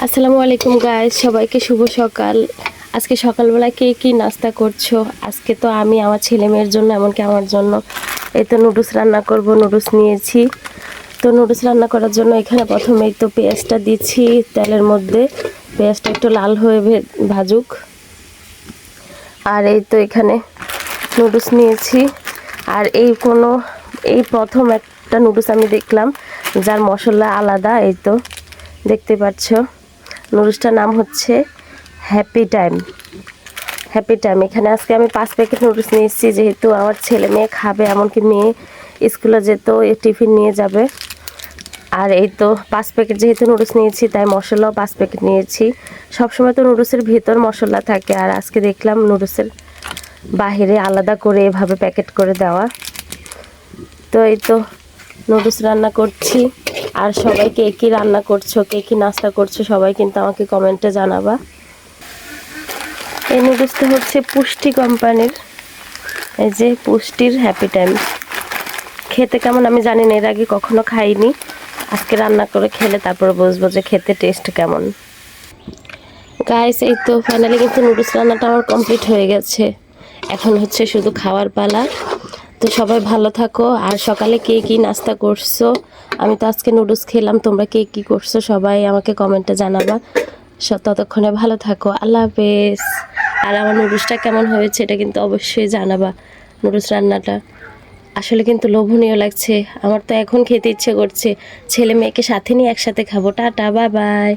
আসসালামু আলাইকুম গাইস, সবাইকে শুভ সকাল। আজকে সকালবেলা কে কি নাস্তা করছো? আজকে তো আমি আমার ছেলে মেয়ের জন্য, এমনকি আমার জন্য এই তো নুডলস রান্না করব। নুডলস নিয়েছি। তো নুডলস রান্না করার জন্য এখানে প্রথমেই তো পেঁয়াজটা দিচ্ছি তেলের মধ্যে। পেঁয়াজটা একটু লাল হয়ে ভাজুক। আর এই তো এখানে নুডলস নিয়েছি। আর এই প্রথম একটা নুডলস আমি দেখলাম যার মশলা আলাদা। এই তো দেখতে পাচ্ছ, নুডলসটার নাম হচ্ছে হ্যাপি টাইম। এখানে আজকে আমি 5 প্যাকেট নুডলস নিয়ে এসেছি, যেহেতু আমার ছেলে মেয়ে খাবে, এমনকি মেয়ে স্কুলে যেত, টিফিন নিয়ে যাবে। আর এই তো 5 প্যাকেট যেহেতু নুডলস নিয়েছি, তাই মশলাও 5 প্যাকেট নিয়েছি। সবসময় তো নুডলসের ভিতর মশলা থাকে, আর আজকে দেখলাম নুডলসের বাহিরে আলাদা করে এভাবে প্যাকেট করে দেওয়া। তো এই তো নুডলস রান্না করছি। আর সবাই কে কী রান্না করছো, কে কী নাস্তা করছো, সবাই কিন্তু আমাকে কমেন্টে জানাবা। এই নুডলসটা হচ্ছে পুষ্টি কোম্পানির, এই যে পুষ্টির হ্যাপি টাইম। খেতে কেমন আমি জানি না, এর আগে কখনো খাইনি। আজকে রান্না করে খেলে তারপরে বুঝবো যে খেতে টেস্ট কেমন। গাইস, এই তো ফাইনালি কিন্তু নুডলস রান্নাটা আমার কমপ্লিট হয়ে গেছে। এখন হচ্ছে শুধু খাওয়ার পালা। তো সবাই ভালো থাকো। আর সকালে কে কী নাস্তা করছো? আমি তো আজকে নুডলস খেলাম, তোমরা কে কী করছো সবাই আমাকে কমেন্টে জানাবা। ততক্ষণে ভালো থাকো, আল্লাহ হাফেজ। আর আমার নুডলসটা কেমন হয়েছে এটা কিন্তু অবশ্যই জানাবা। নুডলস রান্নাটা আসলে কিন্তু লোভনীয় লাগছে। আমার তো এখন খেতে ইচ্ছে করছে। ছেলে মেয়েকে সাথে নিয়ে একসাথে খাবো। Tata, bye bye.